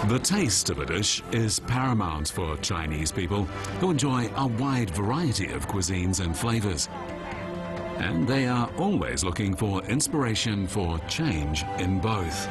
The taste of a dish is paramount for Chinese people who enjoy a wide variety of cuisines and flavors. And they are always looking for inspiration for change in both.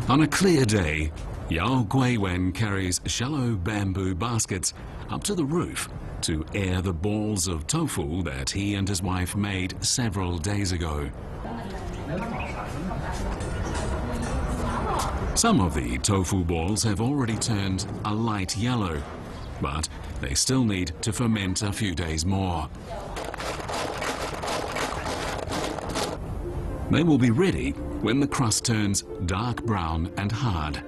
On a clear day, Yao Guiwen carries shallow bamboo baskets up to the roof to air the balls of tofu that he and his wife made several days ago. Some of the tofu balls have already turned a light yellow, but they still need to ferment a few days more. They will be ready when the crust turns dark brown and hard.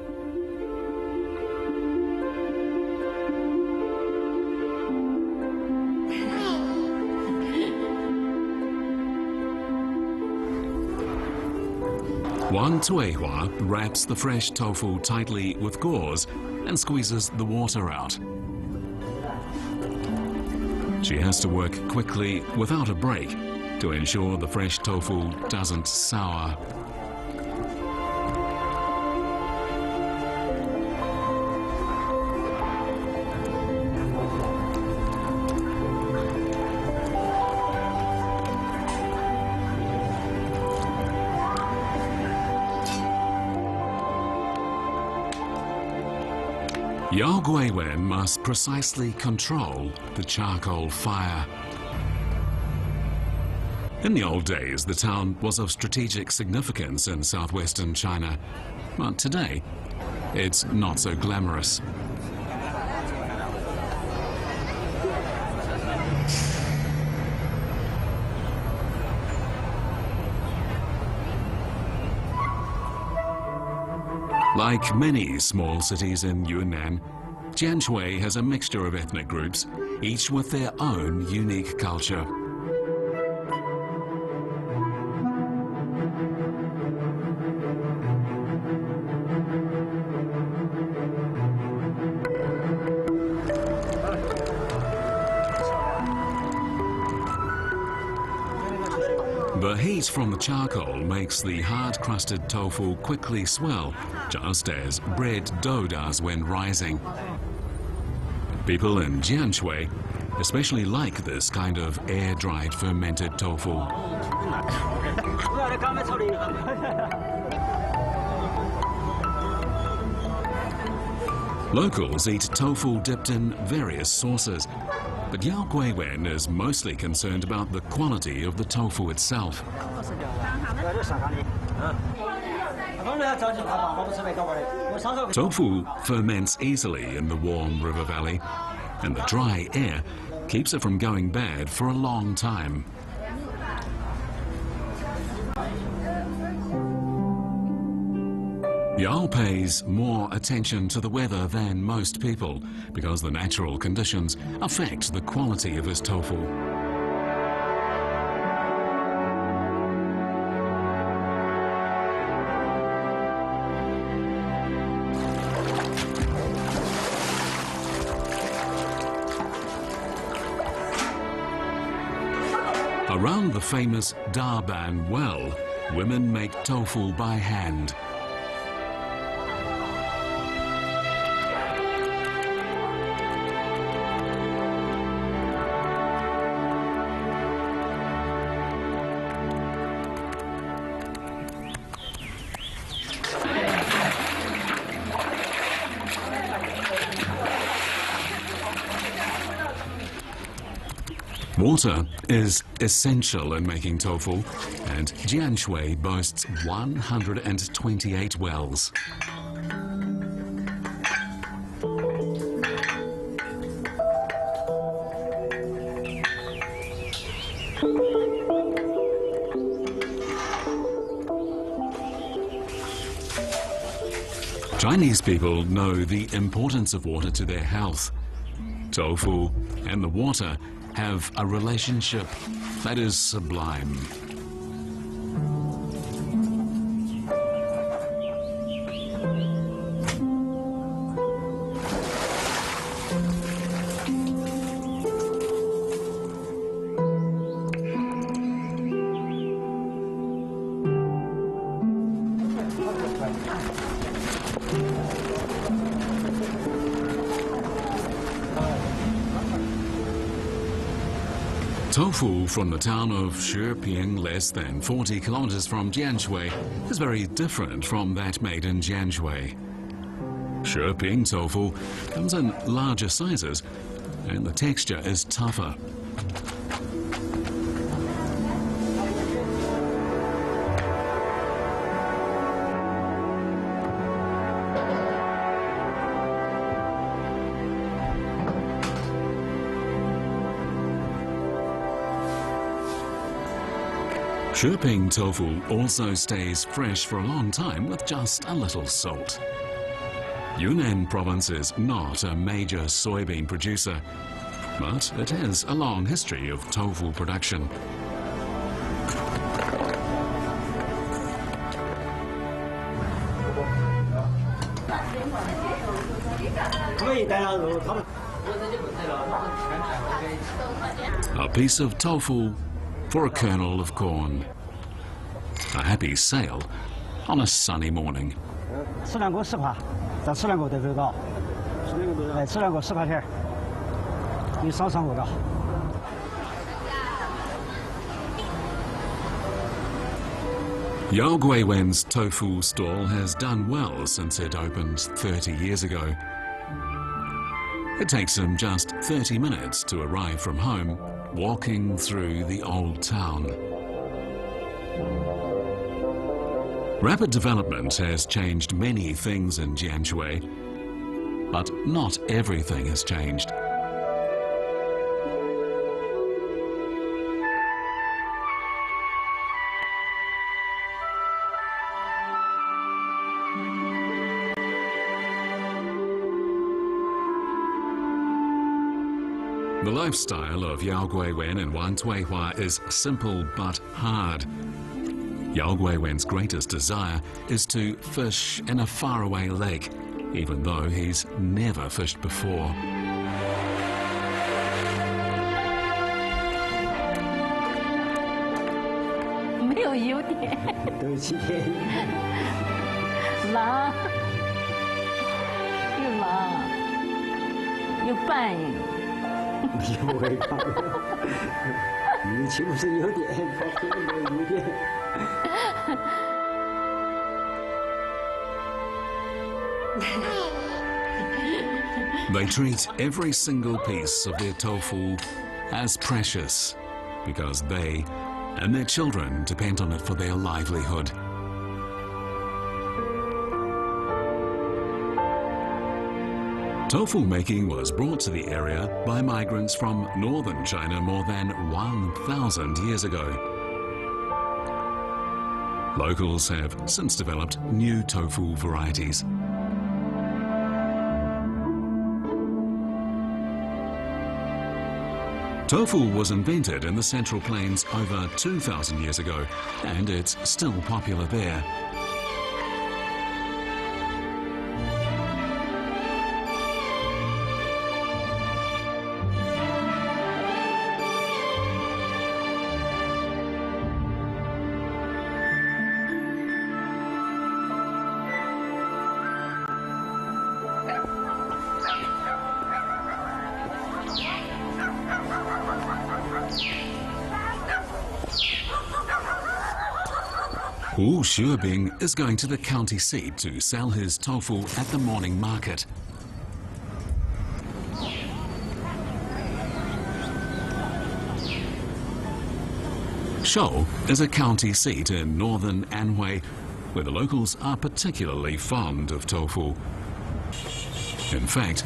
Wang Tuihua wraps the fresh tofu tightly with gauze and squeezes the water out. She has to work quickly without a break to ensure the fresh tofu doesn't sour. Yao Guiwen must precisely control the charcoal fire. In the old days, the town was of strategic significance in southwestern China, but today, it's not so glamorous. Like many small cities in Yunnan, Jianshui has a mixture of ethnic groups, each with their own unique culture. The heat from the charcoal makes the hard-crusted tofu quickly swell, just as bread dough does when rising. People in Jianshui especially like this kind of air-dried fermented tofu. Locals eat tofu dipped in various sauces, but Yao Guiwen is mostly concerned about the quality of the tofu itself. Tofu ferments easily in the warm river valley, and the dry air keeps it from going bad for a long time. Yao pays more attention to the weather than most people because the natural conditions affect the quality of his tofu. Around the famous Daban well, women make tofu by hand. Water is essential in making tofu, and Jianshui boasts 128 wells. Chinese people know the importance of water to their health. Tofu and the water have a relationship that is sublime. Tofu from the town of Xiuning, less than 40 kilometers from Jianshui, is very different from that made in Jianshui. Xiuning tofu comes in larger sizes and the texture is tougher. Xiuning tofu also stays fresh for a long time with just a little salt. Yunnan province is not a major soybean producer, but it has a long history of tofu production. A piece of tofu for a kernel of corn. A happy sail on a sunny morning. Yaoguiwen's tofu stall has done well since it opened 30 years ago. It takes him just 30 minutes to arrive from home, walking through the old town. Rapid development has changed many things in Jianshui, but not everything has changed. The lifestyle of Yaoguiwen and Wan Tuihua is simple but hard. Yaoguiwen's greatest desire is to fish in a faraway lake, even though he's never fished before. They treat every single piece of their tofu as precious because they and their children depend on it for their livelihood. Tofu making was brought to the area by migrants from northern China more than 1,000 years ago. Locals have since developed new tofu varieties. Tofu was invented in the Central Plains over 2,000 years ago, and it's still popular there. Wu Xiubing is going to the county seat to sell his tofu at the morning market. Shou is a county seat in northern Anhui, where the locals are particularly fond of tofu. In fact,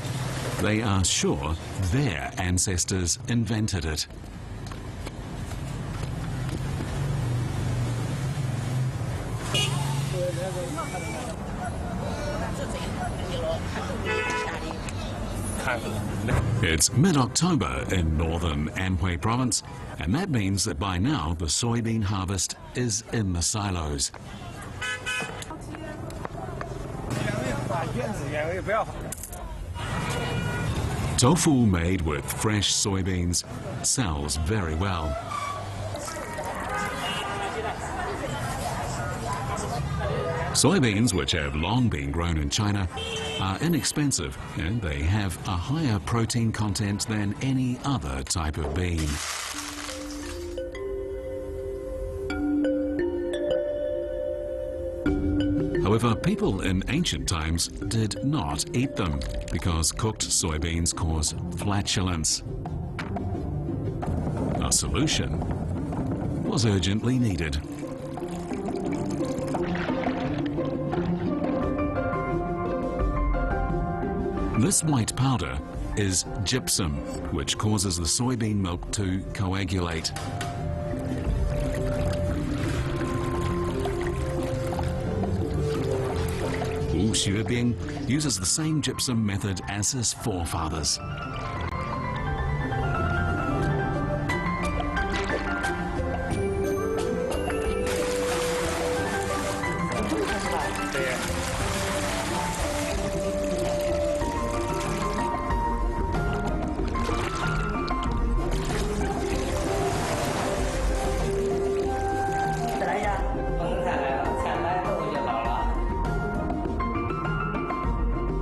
they are sure their ancestors invented it. It's mid-October in northern Anhui province, and that means that by now the soybean harvest is in the silos. Tofu made with fresh soybeans sells very well. Soybeans, which have long been grown in China, are inexpensive and they have a higher protein content than any other type of bean. However, people in ancient times did not eat them because cooked soybeans cause flatulence. A solution was urgently needed. This white powder is gypsum, which causes the soybean milk to coagulate. Xiaoqing uses the same gypsum method as his forefathers.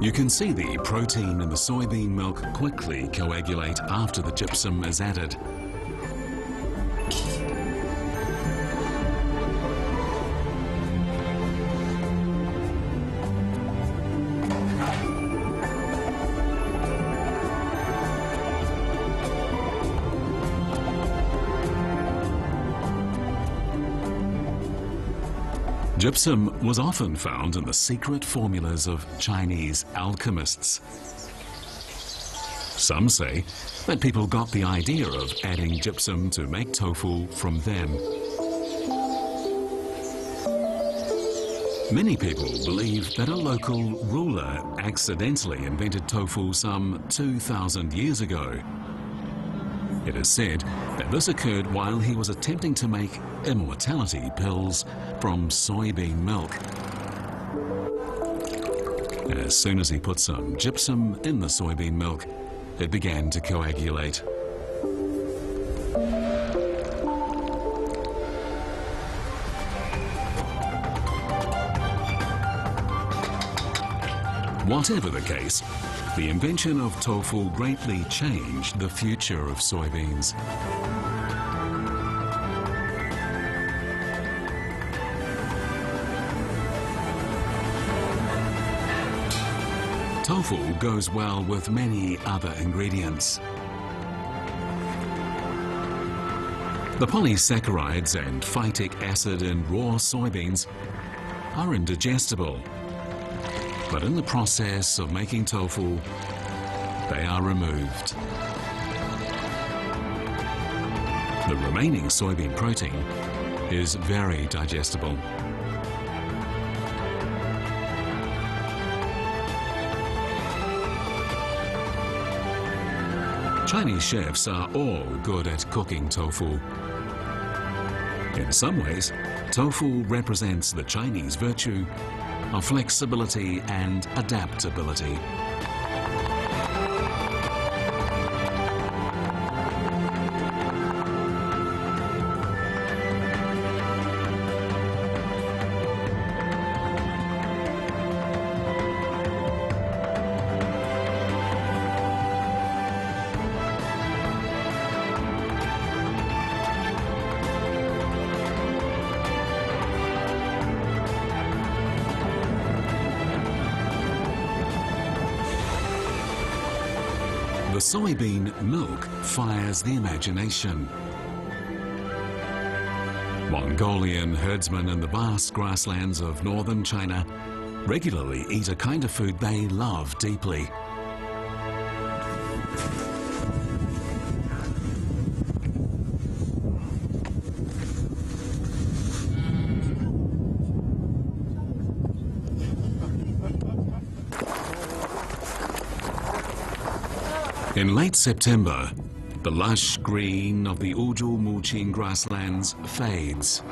You can see the protein in the soybean milk quickly coagulate after the gypsum is added. Gypsum was often found in the secret formulas of Chinese alchemists. Some say that people got the idea of adding gypsum to make tofu from them. Many people believe that a local ruler accidentally invented tofu some 2,000 years ago. It is said that this occurred while he was attempting to make immortality pills from soybean milk. As soon as he put some gypsum in the soybean milk, it began to coagulate. Whatever the case, the invention of tofu greatly changed the future of soybeans. Tofu goes well with many other ingredients. The polysaccharides and phytic acid in raw soybeans are indigestible. But in the process of making tofu, they are removed. The remaining soybean protein is very digestible. Chinese chefs are all good at cooking tofu. In some ways, tofu represents the Chinese virtue of flexibility and adaptability. The soybean milk fires the imagination. Mongolian herdsmen in the vast grasslands of northern China regularly eat a kind of food they love deeply. In late September, the lush green of the Ujul-Muqing grasslands fades.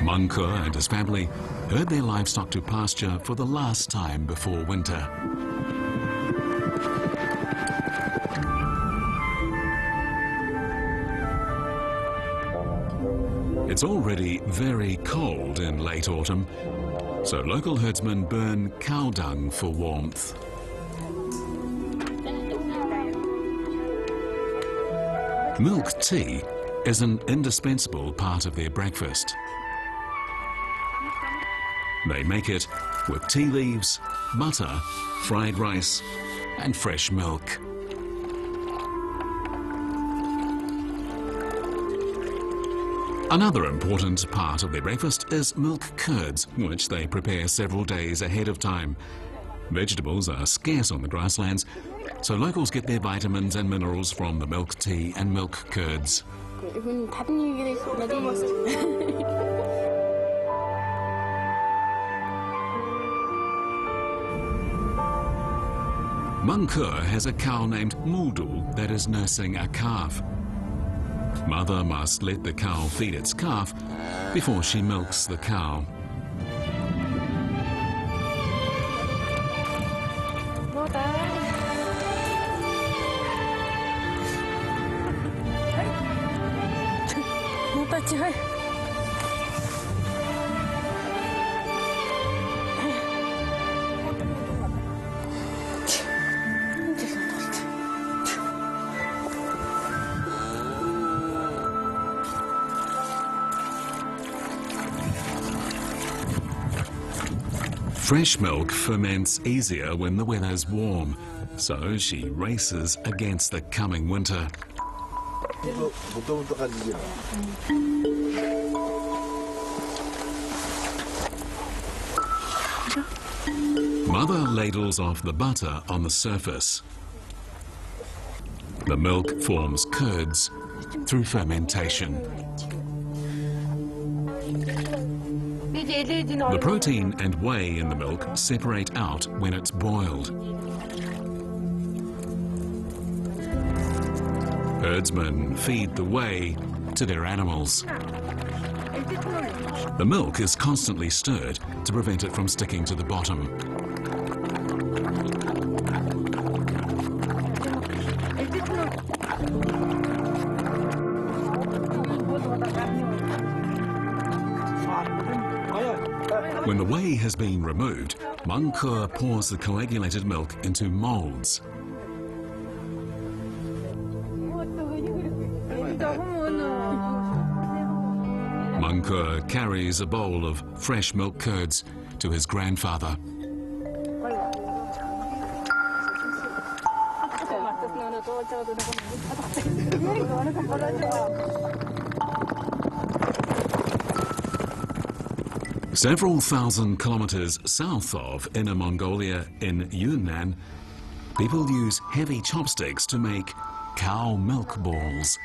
Meng Ke and his family herd their livestock to pasture for the last time before winter. It's already very cold in late autumn, so local herdsmen burn cow dung for warmth. Milk tea is an indispensable part of their breakfast. They make it with tea leaves, butter, fried rice, and fresh milk. Another important part of their breakfast is milk curds, which they prepare several days ahead of time. Vegetables are scarce on the grasslands, so locals get their vitamins and minerals from the milk tea and milk curds. Meng Ke has a cow named Mudu that is nursing a calf. Mother must let the cow feed its calf before she milks the cow. Fresh milk ferments easier when the weather's warm, so she races against the coming winter. Mother ladles off the butter on the surface. The milk forms curds through fermentation. The protein and whey in the milk separate out when it's boiled. Herdsmen feed the whey to their animals. The milk is constantly stirred to prevent it from sticking to the bottom. When the whey has been removed, Meng Ke pours the coagulated milk into molds. Meng Ke carries a bowl of fresh milk curds to his grandfather. Several thousand kilometers south of Inner Mongolia in Yunnan, people use heavy chopsticks to make cow milk balls.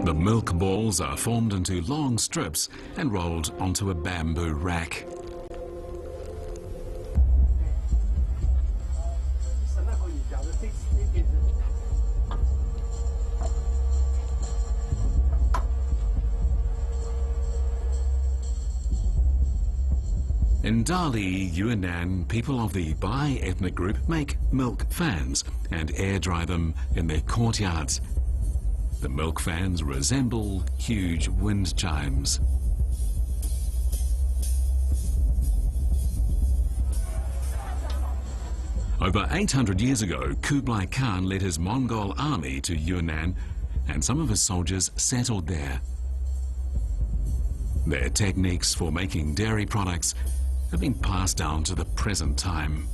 The milk balls are formed into long strips and rolled onto a bamboo rack. In Dali, Yunnan, people of the Bai ethnic group make milk fans and air dry them in their courtyards. The milk fans resemble huge wind chimes. Over 800 years ago, Kublai Khan led his Mongol army to Yunnan, and some of his soldiers settled there. Their techniques for making dairy products have been passed down to the present time.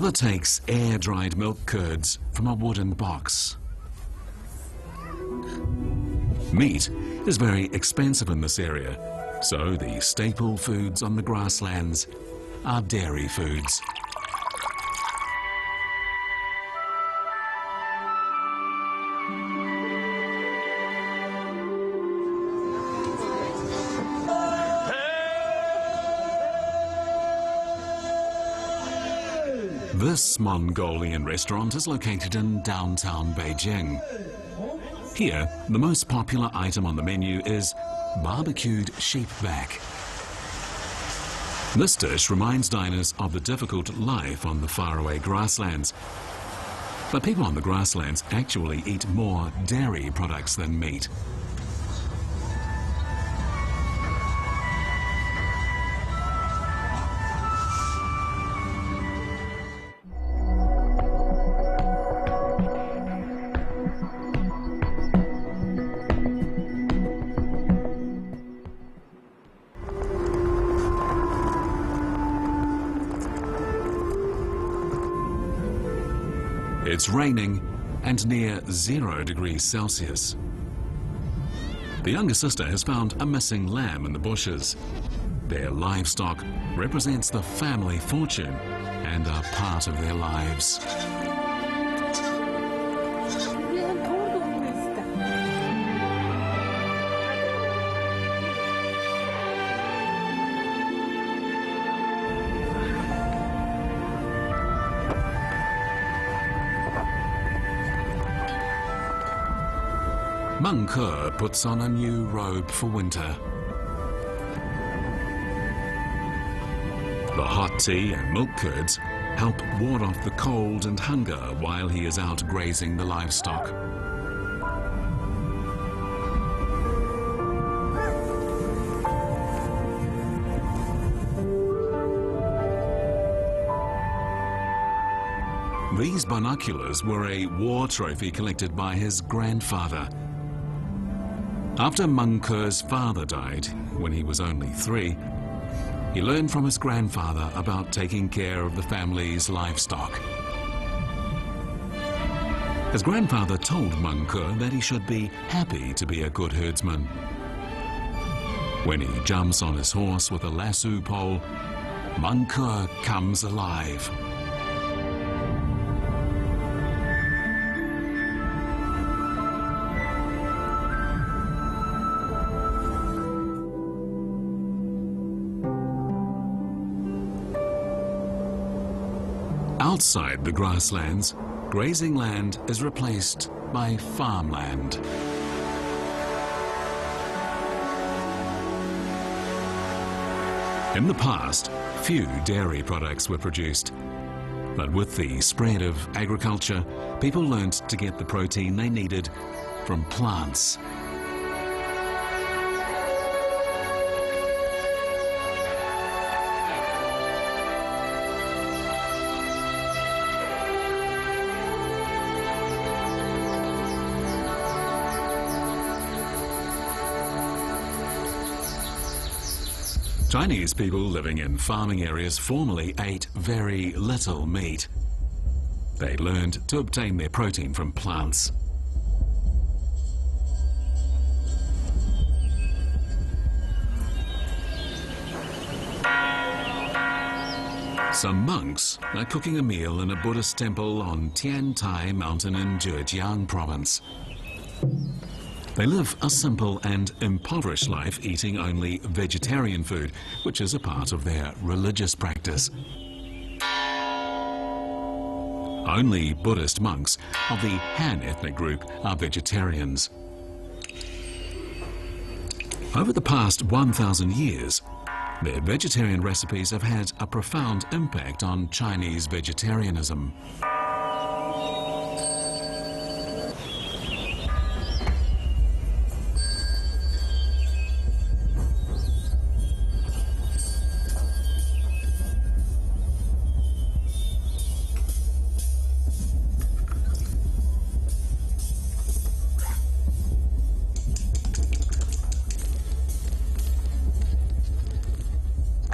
Another takes air-dried milk curds from a wooden box. Meat is very expensive in this area, so the staple foods on the grasslands are dairy foods. This Mongolian restaurant is located in downtown Beijing. Here, the most popular item on the menu is barbecued sheep back. This dish reminds diners of the difficult life on the faraway grasslands. But people on the grasslands actually eat more dairy products than meat. It's raining and near 0 degrees Celsius. The younger sister has found a missing lamb in the bushes. Their livestock represents the family fortune and are part of their lives. Monk puts on a new robe for winter. The hot tea and milk curds help ward off the cold and hunger while he is out grazing the livestock. These binoculars were a war trophy collected by his grandfather. After Mengke's father died when he was only 3, he learned from his grandfather about taking care of the family's livestock. His grandfather told Mengke that he should be happy to be a good herdsman. When he jumps on his horse with a lasso pole, Mengke comes alive. Outside the grasslands, grazing land is replaced by farmland. In the past, few dairy products were produced. But with the spread of agriculture, people learned to get the protein they needed from plants. Chinese people living in farming areas formerly ate very little meat. They learned to obtain their protein from plants. Some monks are cooking a meal in a Buddhist temple on Tiantai mountain in Zhejang province. They live a simple and impoverished life, eating only vegetarian food, which is a part of their religious practice. Only Buddhist monks of the Han ethnic group are vegetarians. Over the past 1,000 years, their vegetarian recipes have had a profound impact on Chinese vegetarianism.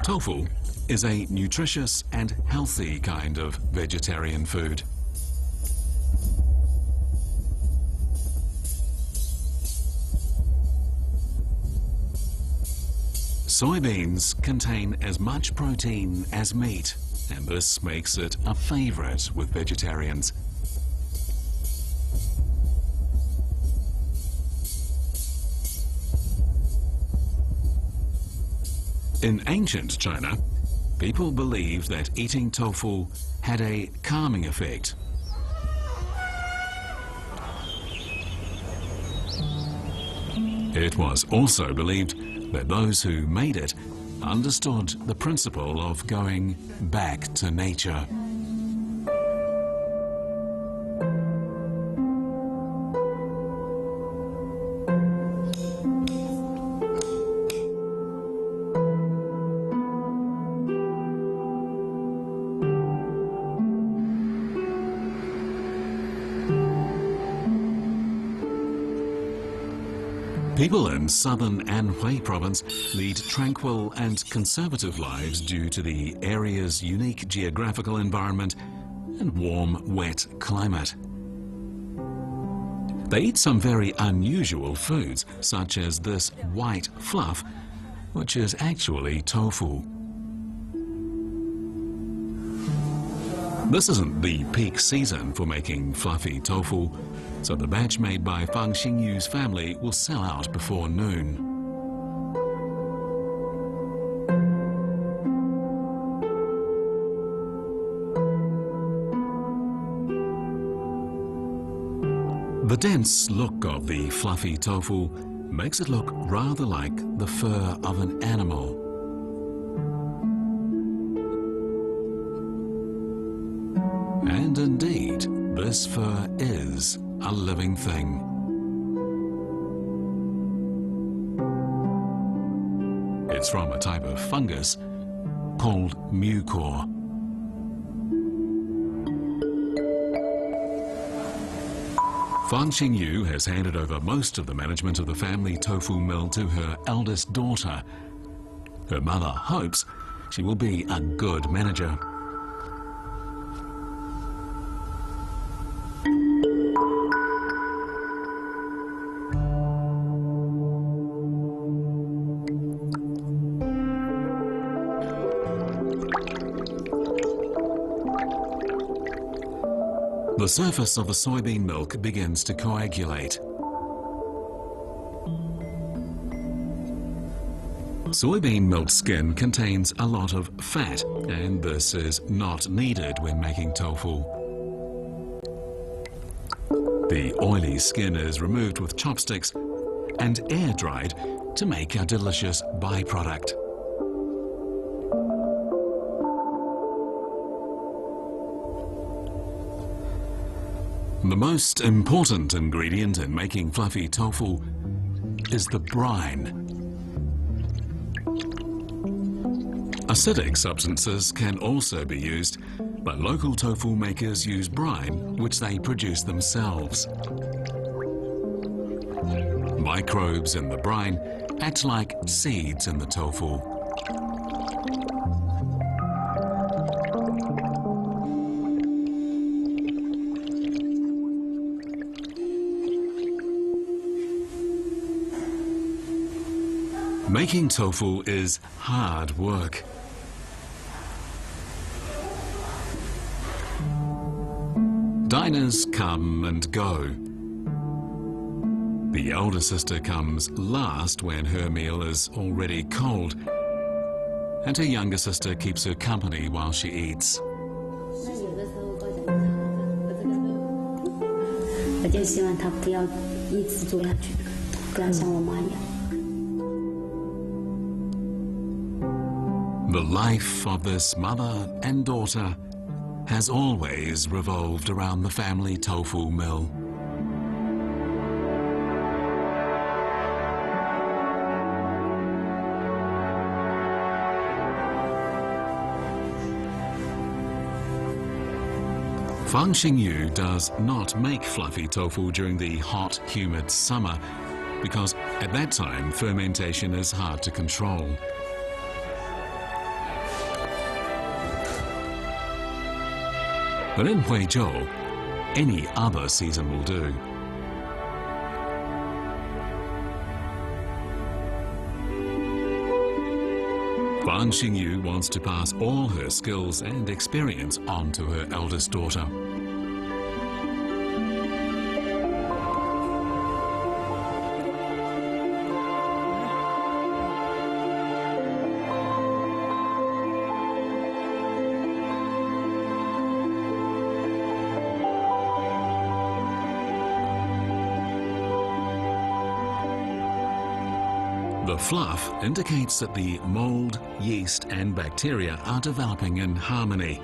Tofu is a nutritious and healthy kind of vegetarian food. Soybeans contain as much protein as meat, and this makes it a favorite with vegetarians. In ancient China, people believed that eating tofu had a calming effect. It was also believed that those who made it understood the principle of going back to nature. People in southern Anhui province lead tranquil and conservative lives due to the area's unique geographical environment and warm, wet climate. They eat some very unusual foods, such as this white fluff, which is actually tofu. This isn't the peak season for making fluffy tofu, so the batch made by Fang Xingyu's family will sell out before noon. The dense look of the fluffy tofu makes it look rather like the fur of an animal. And indeed, this fur is a living thing. It's from a type of fungus called mucor. Fang Xingyu has handed over most of the management of the family tofu mill to her eldest daughter. Her mother hopes she will be a good manager. The surface of the soybean milk begins to coagulate. Soybean milk skin contains a lot of fat, and this is not needed when making tofu. The oily skin is removed with chopsticks and air-dried to make a delicious byproduct. The most important ingredient in making fluffy tofu is the brine. Acidic substances can also be used, but local tofu makers use brine, which they produce themselves. Microbes in the brine act like seeds in the tofu. Making tofu is hard work. Diners come and go. The elder sister comes last when her meal is already cold, and her younger sister keeps her company while she eats. The life of this mother and daughter has always revolved around the family tofu mill. Fang Xingyu does not make fluffy tofu during the hot, humid summer because at that time fermentation is hard to control. But in Huizhou, any other season will do. Fan Xingyu wants to pass all her skills and experience on to her eldest daughter. The fluff indicates that the mold, yeast and bacteria are developing in harmony,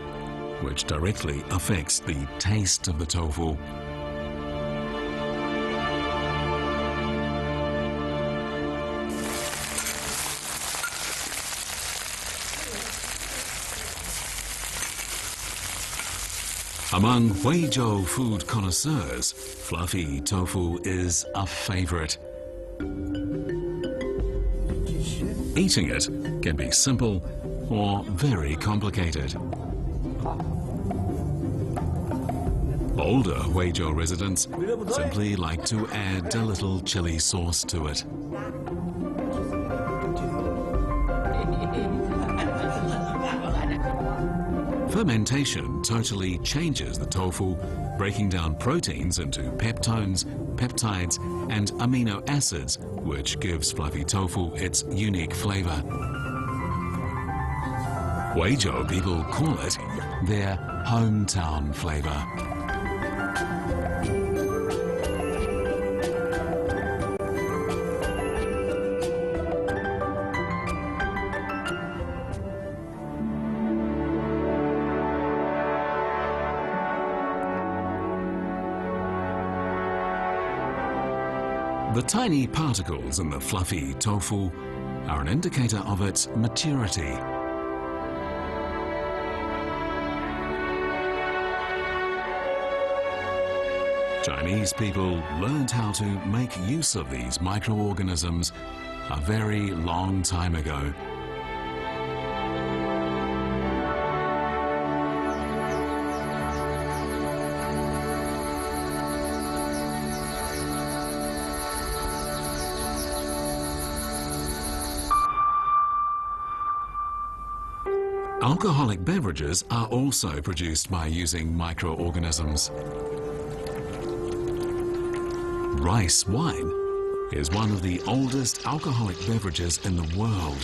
which directly affects the taste of the tofu. Among Huizhou food connoisseurs, fluffy tofu is a favorite. Eating it can be simple or very complicated. Older Huizhou residents simply like to add a little chili sauce to it. Fermentation totally changes the tofu, breaking down proteins into peptones, peptides, and amino acids, which gives fluffy tofu its unique flavor. Huizhou people call it their hometown flavor. The tiny particles in the fluffy tofu are an indicator of its maturity. Chinese people learned how to make use of these microorganisms a very long time ago. Alcoholic beverages are also produced by using microorganisms. Rice wine is one of the oldest alcoholic beverages in the world.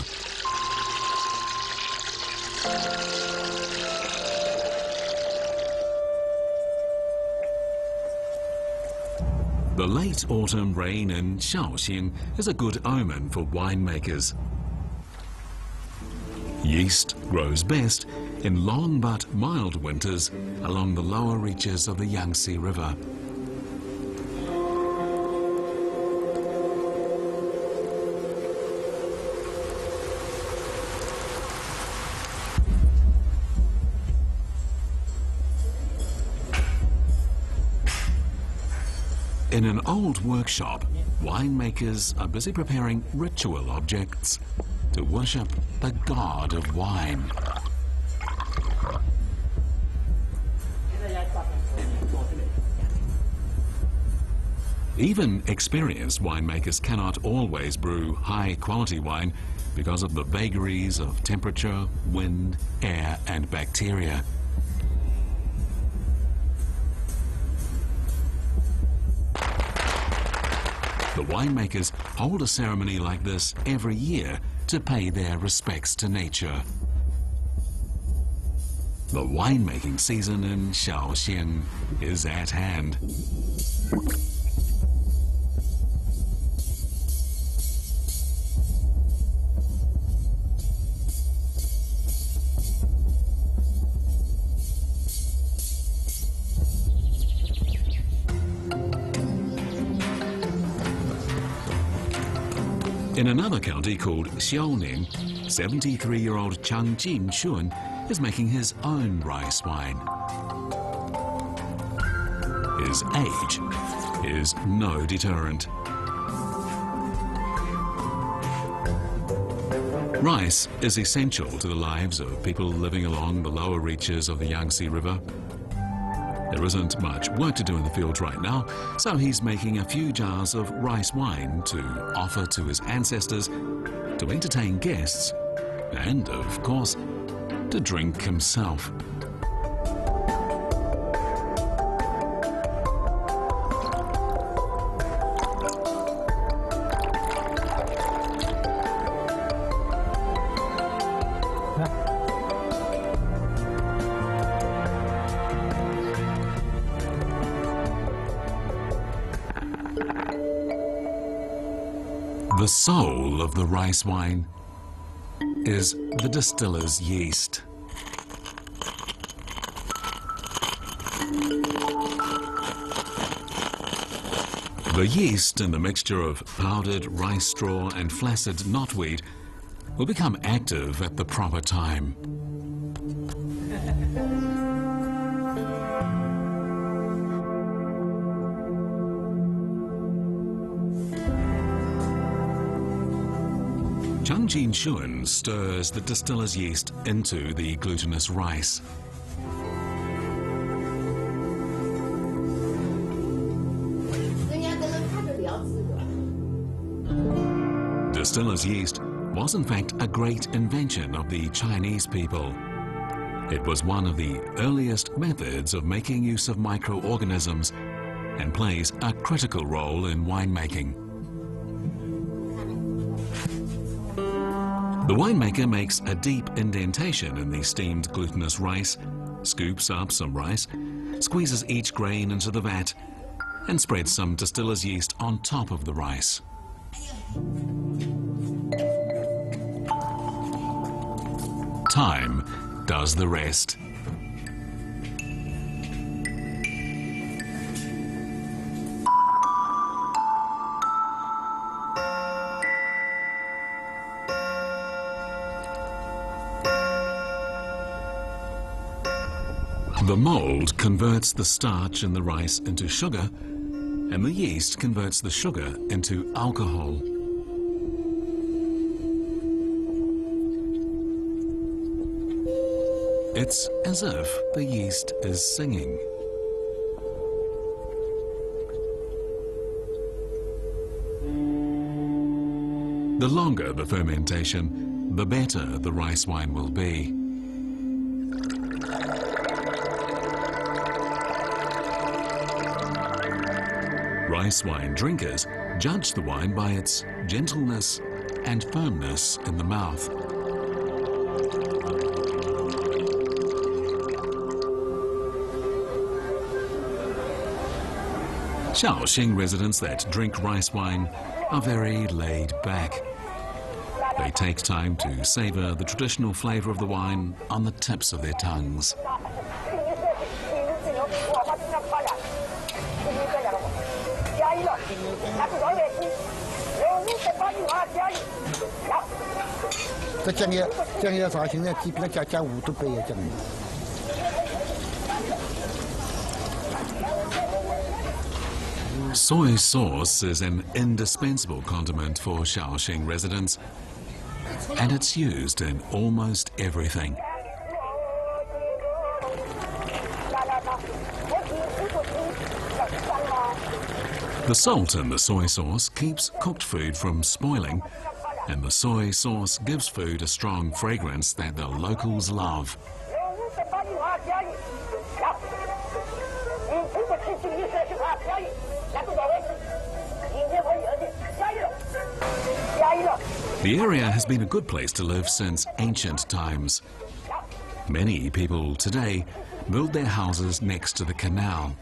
The late autumn rain in Xiaoqing is a good omen for winemakers. Yeast grows best in long but mild winters along the lower reaches of the Yangtze River. In an old workshop, winemakers are busy preparing ritual objects to worship the god of wine. Even experienced winemakers cannot always brew high-quality wine because of the vagaries of temperature, wind, air, and bacteria. The winemakers hold a ceremony like this every year to pay their respects to nature. The winemaking season in Xiaoqing is at hand. In another county called Xiuning, 73-year-old Jianshui is making his own rice wine. His age is no deterrent. Rice is essential to the lives of people living along the lower reaches of the Yangtze River. There isn't much work to do in the fields right now, so he's making a few jars of rice wine to offer to his ancestors, to entertain guests, and, of course, to drink himself. The soul of the rice wine is the distiller's yeast. The yeast in the mixture of powdered rice straw and flaccid knotweed will become active at the proper time. Jianshui stirs the distiller's yeast into the glutinous rice. Distiller's yeast was in fact a great invention of the Chinese people. It was one of the earliest methods of making use of microorganisms and plays a critical role in winemaking. The winemaker makes a deep indentation in the steamed glutinous rice, scoops up some rice, squeezes each grain into the vat, and spreads some distiller's yeast on top of the rice. Time does the rest. The mold converts the starch in the rice into sugar, and the yeast converts the sugar into alcohol. It's as if the yeast is singing. The longer the fermentation, the better the rice wine will be. Rice wine drinkers judge the wine by its gentleness and firmness in the mouth. Xiaoqing residents that drink rice wine are very laid back. They take time to savor the traditional flavor of the wine on the tips of their tongues. Soy sauce is an indispensable condiment for Xiaoqing residents, and it's used in almost everything. The salt in the soy sauce keeps cooked food from spoiling, and the soy sauce gives food a strong fragrance that the locals love. The area has been a good place to live since ancient times. Many people today build their houses next to the canal.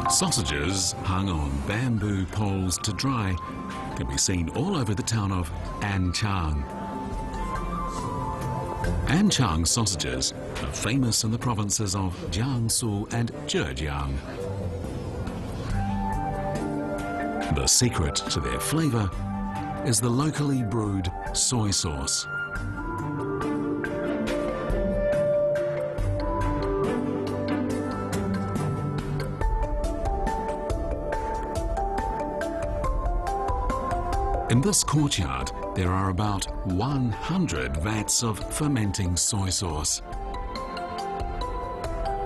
Sausages hung on bamboo poles to dry can be seen all over the town of Renchang. Renchang sausages are famous in the provinces of Jianshui and Zhejang. The secret to their flavor is the locally brewed soy sauce. In this courtyard, there are about 100 vats of fermenting soy sauce.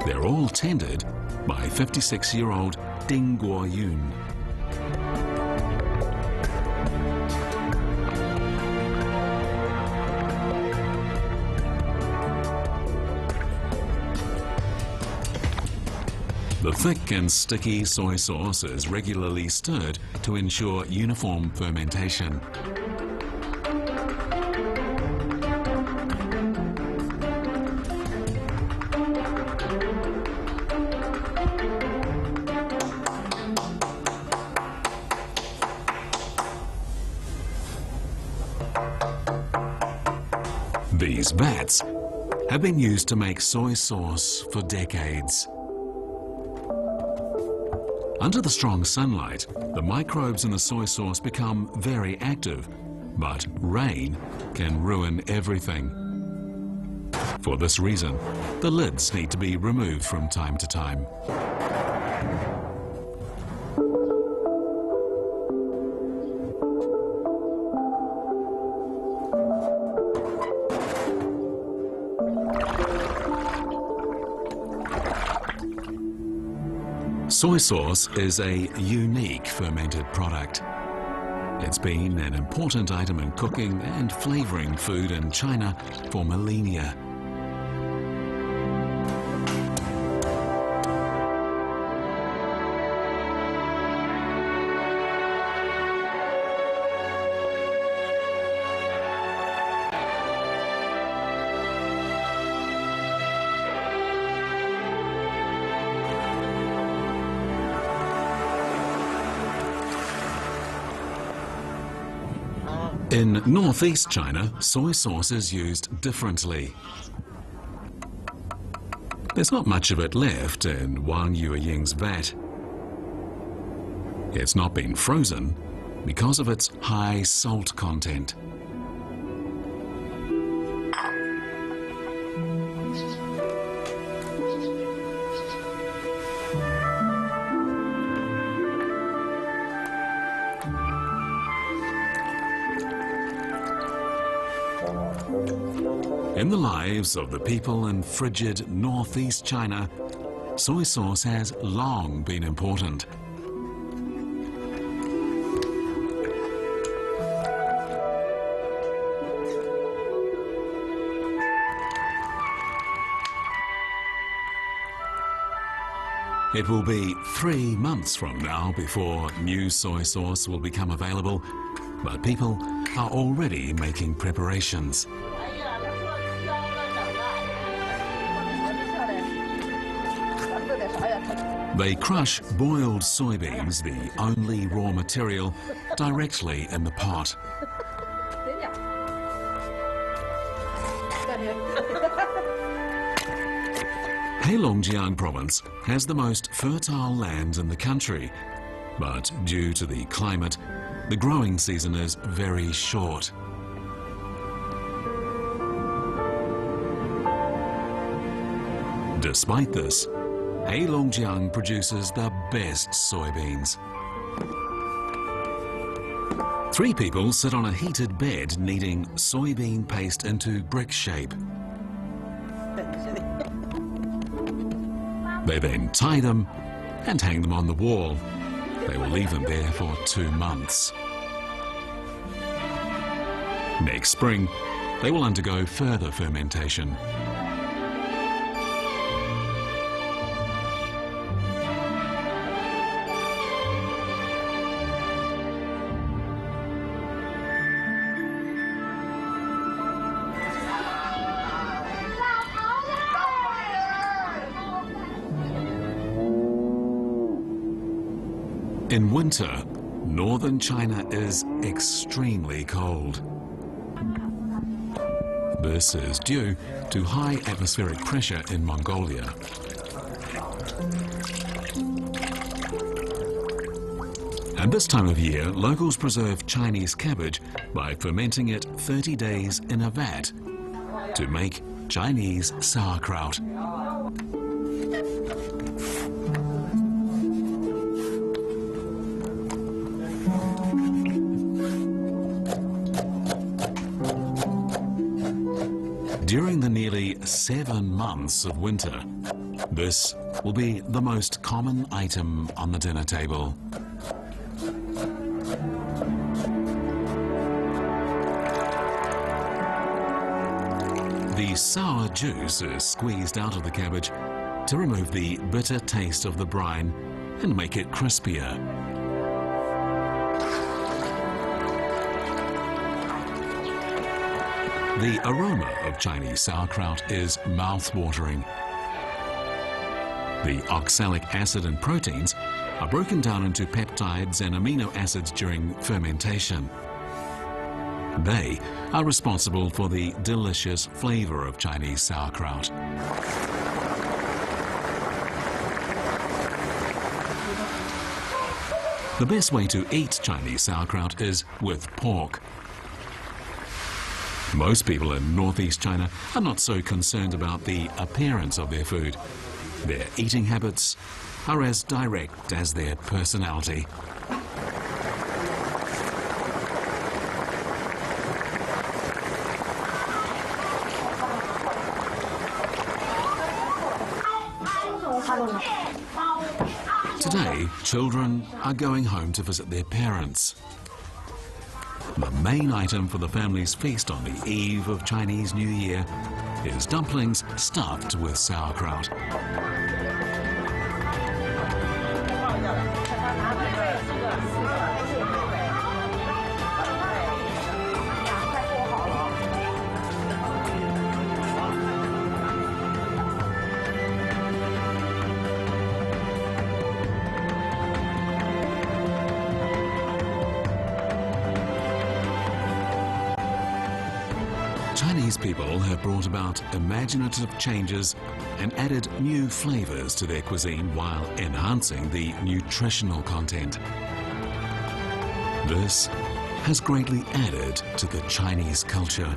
They're all tended by 56-year-old Ding Guoyun. The thick and sticky soy sauce is regularly stirred to ensure uniform fermentation. These vats have been used to make soy sauce for decades. Under the strong sunlight, the microbes in the soy sauce become very active, but rain can ruin everything. For this reason, the lids need to be removed from time to time. Soy sauce is a unique fermented product. It's been an important item in cooking and flavoring food in China for millennia. In northeast China, soy sauce is used differently. There's not much of it left in Wang Yueying's vat. It's not been frozen because of its high salt content. In the lives of the people in frigid northeast China, soy sauce has long been important. It will be 3 months from now before new soy sauce will become available, but people are already making preparations. They crush boiled soybeans, the only raw material, directly in the pot. Heilongjiang province has the most fertile land in the country, but due to the climate, the growing season is very short. Despite this, Heilongjiang produces the best soybeans. 3 people sit on a heated bed kneading soybean paste into brick shape. They then tie them and hang them on the wall. They will leave them there for 2 months. Next spring, they will undergo further fermentation. In winter, northern China is extremely cold. This is due to high atmospheric pressure in Mongolia. At this time of year, locals preserve Chinese cabbage by fermenting it 30 days in a vat to make Chinese sauerkraut. During the nearly 7 months of winter, this will be the most common item on the dinner table. The sour juice is squeezed out of the cabbage to remove the bitter taste of the brine and make it crispier. The aroma of Chinese sauerkraut is mouth-watering. The oxalic acid and proteins are broken down into peptides and amino acids during fermentation. They are responsible for the delicious flavor of Chinese sauerkraut. The best way to eat Chinese sauerkraut is with pork. Most people in northeast China are not so concerned about the appearance of their food. Their eating habits are as direct as their personality. Today, children are going home to visit their parents. The main item for the family's feast on the eve of Chinese New Year is dumplings stuffed with sauerkraut. Chinese people have brought about imaginative changes and added new flavors to their cuisine while enhancing the nutritional content. This has greatly added to the Chinese culture.